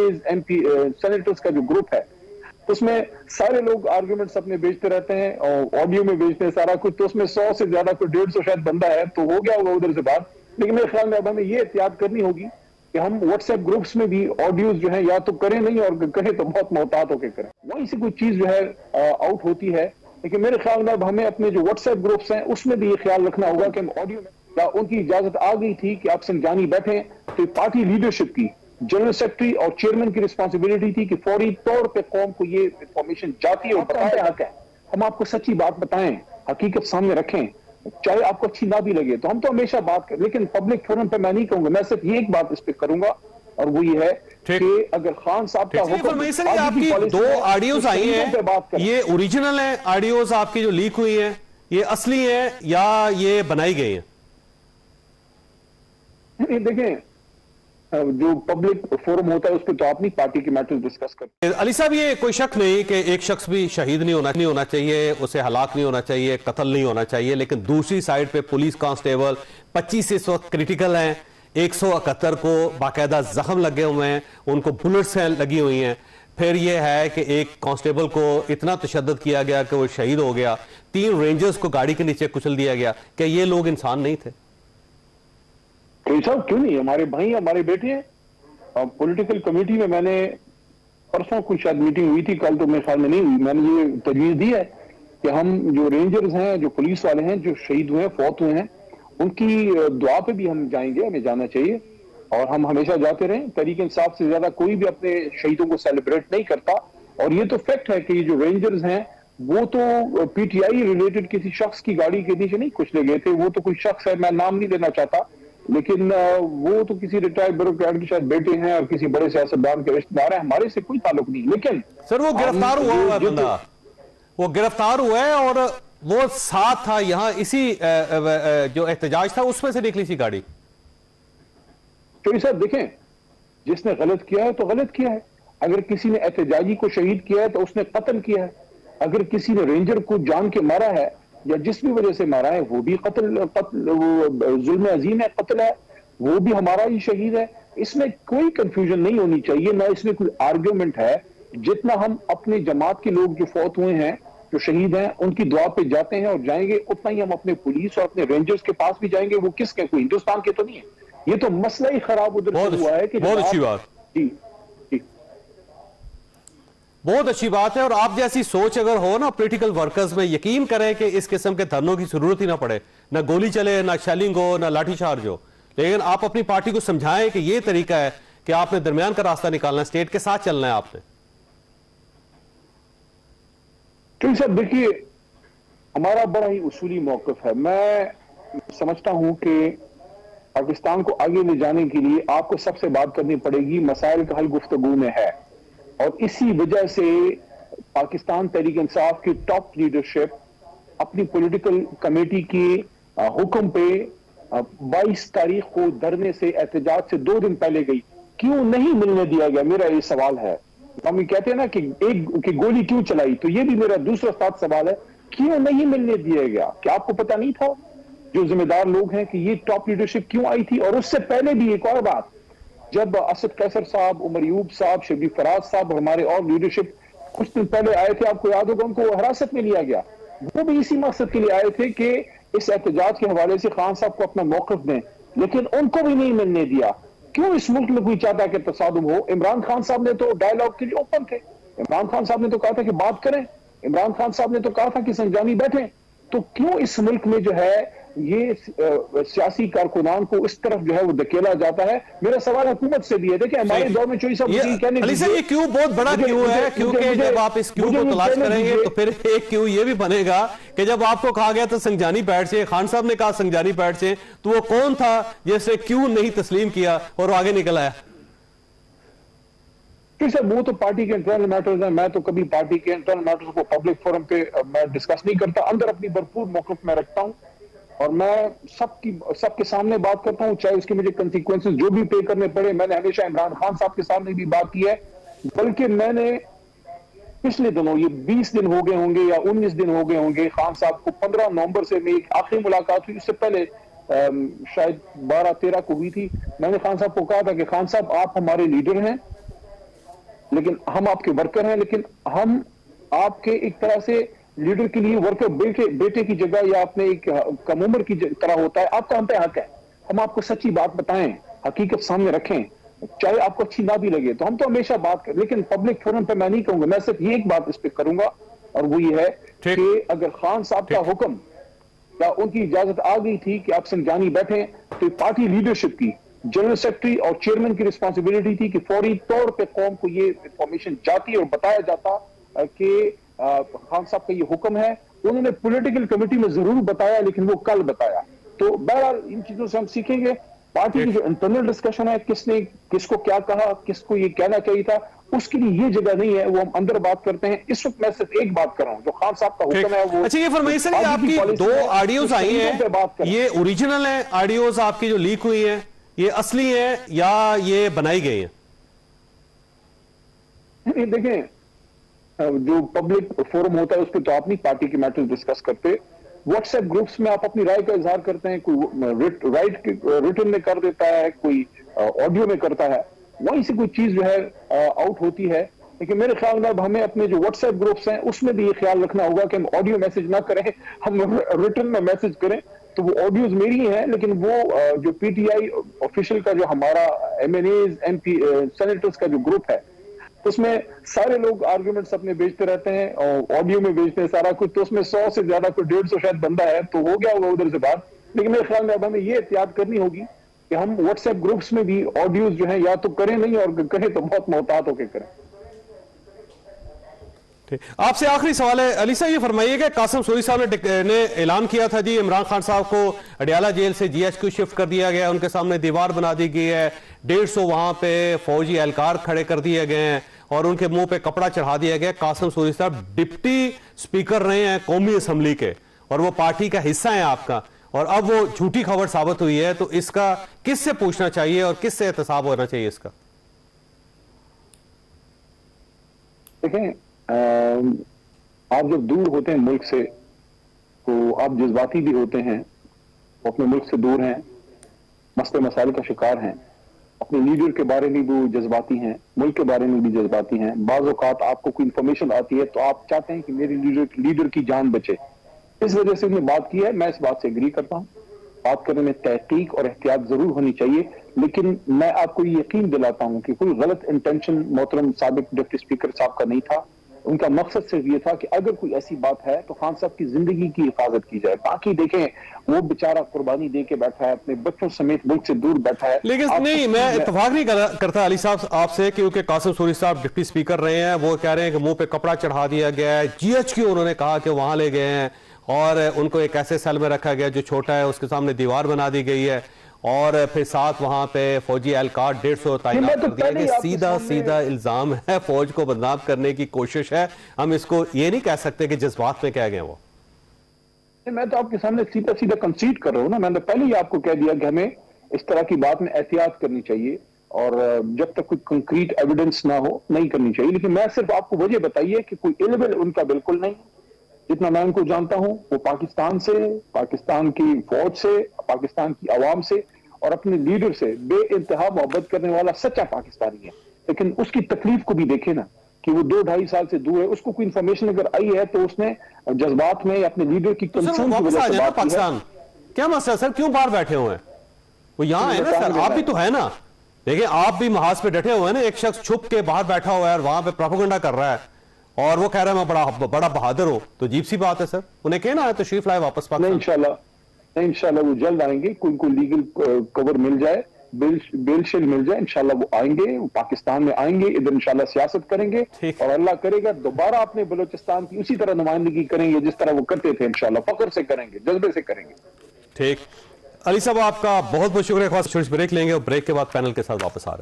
M P senators کا جو group ہے اس میں سارے لوگ آرگومنٹس اپنے بیچتے رہتے ہیں اور آڈیو میں بیچتے ہیں سارا کچھ، تو اس میں 100 سے زیادہ کوئی 150 شاید بندہ ہے، تو ہو گیا ہوگا ادھر سے بات. لیکن میرے خیال میں اب ہمیں یہ احتیاط کرنی ہوگی کہ ہم واٹس ایپ گروپس میں بھی آڈیوز جو ہیں یا تو کریں نہیں، اور کریں تو بہت محتاط ہو کے کریں. وہیں سے کوئی چیز جو ہے آؤٹ ہوتی ہے. لیکن میرے خیال میں اب ہمیں اپنے جو واٹس ایپ گروپس ہیں اس میں بھی یہ خیال رکھنا ہوگا کہ ہم آڈیو میں، یا ان کی اجازت آ گئی تھی کہ آپ سنجانی بیٹھیں، تو پارٹی لیڈرشپ کی، جنرل سیکرٹری اور چیئرمین کی رسپانسبلٹی تھی کہ فوری طور پہ قوم کو یہ انفارمیشن جاتی ہے اور بتایا حق ہے. ہم آپ کو سچی بات بتائیں، حقیقت سامنے رکھیں، چاہے آپ کو اچھی نہ بھی لگے، تو ہم تو ہمیشہ بات کریں. لیکن پبلک فورم پہ میں نہیں کہوں گا، میں صرف یہ ایک بات اس پہ کروں گا، اور وہ یہ ہے کہ اگر خان صاحب کا حکم، آپ کی 2 آڈیوز آئی ہیں، یہ اوریجنل ہیں آڈیوز آپ کی جو لیک ہوئی ہیں، یہ اصلی ہیں یا یہ بنائی گئی ہیں؟ دیکھیں جو پبلک فورم ہوتا ہے اس پہ تو اپنی پارٹی کے میٹرز ڈسکس کرتے ہیں. علی صاحب یہ کوئی شک نہیں کہ ایک شخص بھی شہید نہیں ہونا چاہیے، اسے ہلاک نہیں ہونا چاہیے، قتل نہیں ہونا چاہیے، لیکن دوسری سائیڈ پہ پولیس کانسٹیبل 25 اس وقت کریٹیکل ہیں، 171 کو باقاعدہ زخم لگے ہوئے ہیں، ان کو بلٹس لگی ہوئی ہیں. پھر یہ ہے کہ ایک کانسٹیبل کو اتنا تشدد کیا گیا کہ وہ شہید ہو گیا، 3 رینجرز کو گاڑی کے نیچے کچل دیا گیا. کہ یہ لوگ انسان نہیں تھے؟ صاحب کیوں نہیں، ہمارے بھائی ہمارے بیٹے ہیں. پولیٹیکل کمیٹی میں نے پرسوں کچھ شاید میٹنگ ہوئی تھی، کل تو میرے خیال میں نہیں ہوئی، میں نے یہ تجویز دی ہے کہ ہم جو رینجرز ہیں، جو پولیس والے ہیں جو شہید ہوئے ہیں، فوت ہوئے ہیں، ان کی دعا پہ بھی ہم جائیں گے، ہمیں جانا چاہیے اور ہم ہمیشہ جاتے رہیں. تحریک انصاف سے زیادہ کوئی بھی اپنے شہیدوں کو سیلیبریٹ نہیں کرتا. اور یہ تو فیکٹ ہے کہ یہ جو رینجرز ہیں وہ تو پی ٹی آئی ریلیٹڈ کسی شخص کی گاڑی کے نیچے نہیں کچلے گئے تھے. وہ تو کوئی شخص ہے، میں نام نہیں لینا چاہتا، لیکن وہ تو کسی ریٹائرڈ بیوروکریٹ کے شاید بیٹے ہیں اور کسی بڑے سیاستدان کے رشتہ دار ہیں، ہمارے سے کوئی تعلق نہیں. لیکن سر وہ گرفتار ہوا ہے بندہ، وہ گرفتار ہوا ہے اور وہ ساتھ تھا یہاں، اسی جو احتجاج تھا اس میں سے نکلی سی گاڑی. چوہدری صاحب دیکھیں، جس نے غلط کیا ہے تو غلط کیا ہے. اگر کسی نے احتجاجی کو شہید کیا ہے تو اس نے قتل کیا ہے. اگر کسی نے رینجر کو جان کے مارا ہے یا جس بھی وجہ سے مارا ہے وہ بھی قتل ظلم عظیم ہے، قتل ہے، وہ بھی ہمارا ہی شہید ہے. اس میں کوئی کنفیوژن نہیں ہونی چاہیے، نہ اس میں کوئی آرگیومنٹ ہے. جتنا ہم اپنے جماعت کے لوگ جو فوت ہوئے ہیں، جو شہید ہیں، ان کی دعا پہ جاتے ہیں اور جائیں گے، اتنا ہی ہم اپنے پولیس اور اپنے رینجرز کے پاس بھی جائیں گے. وہ کس کے، کوئی ہندوستان کے تو نہیں ہے. یہ تو مسئلہ ہی خراب ادھر سے ہوا ہے کہ بہت اچھی بات. جی بہت اچھی بات ہے. اور آپ جیسی سوچ اگر ہو نا پولیٹیکل ورکرز میں، یقین کریں کہ اس قسم کے دھرنوں کی ضرورت ہی نہ پڑے، نہ گولی چلے، نہ شیلنگ ہو، نہ لاٹھی چارج ہو. لیکن آپ اپنی پارٹی کو سمجھائیں کہ یہ طریقہ ہے کہ آپ نے درمیان کا راستہ نکالنا ہے، اسٹیٹ کے ساتھ چلنا ہے آپ نے. کیونکہ صاحب دیکھیے، ہمارا بڑا ہی اصولی موقف ہے. میں سمجھتا ہوں کہ پاکستان کو آگے لے جانے کے لیے آپ کو سب سے بات کرنی پڑے گی، مسائل کا حل گفتگو میں ہے. اور اسی وجہ سے پاکستان تحریک انصاف کی ٹاپ لیڈرشپ اپنی پولیٹیکل کمیٹی کے حکم پہ 22 تاریخ کو دھرنے سے، احتجاج سے 2 دن پہلے گئی. کیوں نہیں ملنے دیا گیا، میرا یہ سوال ہے. ہم یہ کہتے ہیں نا کہ گولی کیوں چلائی، تو یہ بھی میرا دوسرا ساتھ سوال ہے، کیوں نہیں ملنے دیا گیا؟ کیا آپ کو پتہ نہیں تھا جو ذمہ دار لوگ ہیں کہ یہ ٹاپ لیڈرشپ کیوں آئی تھی؟ اور اس سے پہلے بھی ایک اور بات، جب اسد قیصر صاحب، عمر ایوب صاحب، شبیر فراز صاحب اور ہمارے اور لیڈرشپ کچھ دن پہلے آئے تھے، آپ کو یاد ہوگا ان کو حراست میں لیا گیا. وہ بھی اسی مقصد کے لیے آئے تھے کہ اس احتجاج کے حوالے سے خان صاحب کو اپنا موقف دیں، لیکن ان کو بھی نہیں ملنے دیا. کیوں اس ملک میں کوئی چاہتا کہ تصادم ہو؟ عمران خان صاحب نے تو ڈائیلاگ کے لیے اوپن تھے. عمران خان صاحب نے تو کہا تھا کہ بات کریں. عمران خان صاحب نے تو کہا تھا کہ سنجانی بیٹھیں. تو کیوں اس ملک میں جو ہے یہ سیاسی کارکنان کو اس طرف جو ہے وہ دھکیلا جاتا ہے؟ میرا سوال حکومت سے بھی ہے. دیکھیں ہمارے دور میں چوہدری صاحب علی صاحب، یہ کیوں بہت بڑا کیوں ہے، کیونکہ جب آپ اس کیوں کو تلاش کریں گے تو پھر ایک کیوں یہ بھی بنے گا کہ جب آپ کو کہا گیا تھا سنجانی بیٹھ سے، خان صاحب نے کہا سنجانی بیٹھ سے، تو وہ کون تھا جس نے کیوں نہیں تسلیم کیا اور آگے نکل آیا؟ صاحب وہ تو پارٹی کے انٹرنل میٹرز ہیں. میں تو کبھی پارٹی کے انٹرنل میٹرز کو پبلک فورم پہ میں ڈسکس نہیں کرتا. اندر اپنی بھرپور موقف میں رکھتا ہوں اور میں سب کے سامنے بات کرتا ہوں، چاہے اس کے مجھے کنسیکوینسز جو بھی پے کرنے پڑے. میں نے ہمیشہ عمران خان صاحب کے سامنے بھی بات کی ہے، بلکہ میں نے پچھلے دنوں، یہ 20 دن ہو گئے ہوں گے یا 19 دن ہو گئے ہوں گے، خان صاحب کو 15 نومبر سے میری آخری ملاقات ہوئی، اس سے پہلے شاید 12-13 کو ہوئی تھی. میں نے خان صاحب کو کہا تھا کہ خان صاحب آپ ہمارے لیڈر ہیں لیکن ہم آپ کے ورکر ہیں، لیکن ہم آپ کے ایک طرح سے لیڈر کے لیے ورکر بیٹے کی جگہ یا اپنے ایک کم عمر کی طرح ہوتا ہے. آپ کا ہم پہ حق ہے، ہم آپ کو سچی بات بتائیں، حقیقت سامنے رکھیں، چاہے آپ کو اچھی نہ بھی لگے تو ہم تو ہمیشہ بات کریں. لیکن پبلک فورم پہ میں نہیں کہوں گا، میں صرف یہ ایک بات اس پہ کروں گا، اور وہ یہ ہے کہ اگر خان صاحب کا حکم یا ان کی اجازت آ گئی تھی کہ آپ سنجانی بیٹھیں، تو پارٹی لیڈرشپ کی، جنرل سیکرٹری اور چیئرمین کی رسپانسبلٹی تھی کہ فوری طور پہ قوم کو یہ انفارمیشن جاتی اور بتایا جاتا کہ خان صاحب کا یہ حکم ہے. انہوں نے پولیٹیکل کمیٹی میں ضرور بتایا، لیکن وہ کل بتایا. تو بہرحال ان چیزوں سے ہم سیکھیں گے. پارٹی کی جو انٹرنل ڈسکشن ہے، کس نے کس کو کیا کہا، کس کو یہ کہنا چاہیے تھا، اس کے لیے یہ جگہ نہیں ہے، وہ ہم اندر بات کرتے ہیں. اس وقت میں صرف ایک بات کر رہا ہوں، جو خان صاحب کا حکم ہے وہ. اچھا یہ فرمائیے سر، یہ آپ کی 2 آڈیوز آئی ہیں، یہ اوریجنل ہیں آڈیوز آپ کی جو لیک ہوئی ہیں، یہ اصلی ہیں یا یہ بنائی گئی ہیں؟ دیکھیں، جو پبلک فورم ہوتا ہے اس پہ تو آپ نہیں پارٹی کے میٹر ڈسکس کرتے. واٹس ایپ گروپس میں آپ اپنی رائے کا اظہار کرتے ہیں، کوئی ریٹن میں کر دیتا ہے، کوئی آڈیو میں کرتا ہے، وہیں سے کوئی چیز جو ہے آؤٹ ہوتی ہے. لیکن میرے خیال میں اب ہمیں اپنے جو واٹس ایپ گروپس ہیں اس میں بھی یہ خیال رکھنا ہوگا کہ ہم آڈیو میسج نہ کریں، ہم ریٹن میں میسج کریں. تو وہ آڈیوز میری ہی ہیں، لیکن وہ جو پی ٹی آئی آفیشل کا جو ہمارا M N As M P senators کا جو گروپ ہے، اس میں سارے لوگ آرگومنٹس اپنے بیچتے رہتے ہیں اور آڈیو میں بیچتے ہیں سارا کچھ. تو اس میں 100 سے زیادہ کوئی 150 شاید بندہ ہے، تو ہو گیا ہوگا ادھر سے بات. لیکن میرے خیال میں اب ہمیں یہ احتیاط کرنی ہوگی کہ ہم واٹس ایپ گروپس میں بھی آڈیوز جو ہیں یا تو کریں نہیں، اور کریں تو بہت محتاط ہو کے کریں. آپ سے آخری سوال ہے علی صاحب، یہ فرمائیے کہ قاسم سوری صاحب نے اعلان کیا تھا جی عمران خان صاحب کو اڈیالہ جیل سے جی ایچ کیو شفٹ کر دیا گیا، ان کے سامنے دیوار بنا دی گئی ہے، 150 وہاں پہ فوجی اہلکار کھڑے کر دیے گئے ہیں اور ان کے منہ پہ کپڑا چڑھا دیا گیا. قاسم سوری صاحب ڈپٹی سپیکر رہے ہیں قومی اسمبلی کے اور وہ پارٹی کا حصہ ہیں آپ کا، اور اب وہ جھوٹی خبر ثابت ہوئی ہے. تو اس کا کس سے پوچھنا چاہیے اور کس سے احتساب ہونا چاہیے اس کا؟ دیکھیں، آپ جب دور ہوتے ہیں ملک سے تو آپ جذباتی بھی ہوتے ہیں، اپنے ملک سے دور ہیں، مسئلے مسائل کا شکار ہیں، اپنے لیڈر کے بارے میں بھی جذباتی ہیں، ملک کے بارے میں بھی جذباتی ہیں. بعض اوقات آپ کو کوئی انفارمیشن آتی ہے تو آپ چاہتے ہیں کہ میری لیڈر کی جان بچے، اس وجہ سے انہوں نے بات کی ہے. میں اس بات سے اگری کرتا ہوں، بات کرنے میں تحقیق اور احتیاط ضرور ہونی چاہیے. لیکن میں آپ کو یہ یقین دلاتا ہوں کہ کوئی غلط انٹینشن محترم سابق ڈپٹی اسپیکر صاحب کا نہیں تھا. ان کا مقصد صرف یہ تھا کہ اگر کوئی ایسی بات ہے تو خان صاحب کی زندگی کی حفاظت کی جائے. باقی دیکھیں، وہ بیچارہ قربانی دے کے بیٹھا ہے، اپنے بچوں سمیت ملک سے دور بیٹھا ہے. لیکن نہیں، میں اتفاق نہیں کرتا علی صاحب آپ سے، کیونکہ قاسم سوری صاحب ڈپٹی اسپیکر رہے ہیں، وہ کہہ رہے ہیں کہ منہ پہ کپڑا چڑھا دیا گیا ہے. جی ایچ کیو انہوں نے کہا کہ وہاں لے گئے ہیں اور ان کو ایک ایسے سیل میں رکھا گیا جو چھوٹا ہے، اس کے سامنے دیوار بنا دی گئی ہے، اور پھر ساتھ وہاں پہ فوجی اہلکار 150 تعینات کر دیا کہ سیدھا الزام ہے، فوج کو بدنام کرنے کی کوشش ہے. ہم اس کو یہ نہیں کہہ سکتے کہ جذبات میں کہہ گئے وہ. میں تو آپ کے سامنے سیدھا کنسیڈ کر رہا ہوں نا. میں نے پہلے ہی آپ کو کہہ دیا کہ ہمیں اس طرح کی بات میں احتیاط کرنی چاہیے، اور جب تک کوئی کنکریٹ ایویڈنس نہ ہو نہیں کرنی چاہیے. لیکن میں صرف آپ کو وجہ بتائیے کہ کوئی علم ان کا بالکل نہیں. جتنا میں ان کو جانتا ہوں وہ پاکستان سے، پاکستان کی فوج سے، پاکستان کی عوام سے اور اپنے لیڈر سے بے انتہا محبت کرنے والا سچا پاکستانی ہے. لیکن اس کی تکلیف کو بھی دیکھیں نا کہ وہ 2-2.5 سال سے دور ہے. اس کو کوئی انفارمیشن اگر آئی ہے تو اس نے جذبات میں اپنے لیڈر کی کنسرن کی وجہ سے بات کی ہے. کیا مسئلہ سر، کیوں باہر بیٹھے ہوئے ہیں؟ وہ یہاں ہے نا سر، آپ بھی تو ہے نا. دیکھیں آپ بھی محاذ پہ ڈٹے ہوئے ہیں نا. ایک شخص چھپ کے باہر بیٹھا ہوا ہے اور وہاں پہ پروپیگنڈا کر رہا ہے اور وہ کہہ رہا ہے میں بڑا بہادر ہوں. تو عجیب سی بات ہے سر. انہیں کہنا ہے تشریف لائے واپس پاکستان. انشاءاللہ وہ جلد آئیں گے. کوئی لیگل کور مل جائے، بیل شیل مل جائے، انشاءاللہ وہ آئیں گے، وہ پاکستان میں آئیں گے، ادھر انشاءاللہ سیاست کریں گے اور اللہ کرے گا دوبارہ اپنے بلوچستان کی اسی طرح نمائندگی کریں گے جس طرح وہ کرتے تھے. انشاءاللہ فخر سے کریں گے، جذبے سے کریں گے. ٹھیک علی صاحب، آپ کا بہت بہت شکریہ. خاص بریک لیں گے اور بریک کے بعد پینل کے ساتھ واپس آ رہے ہیں.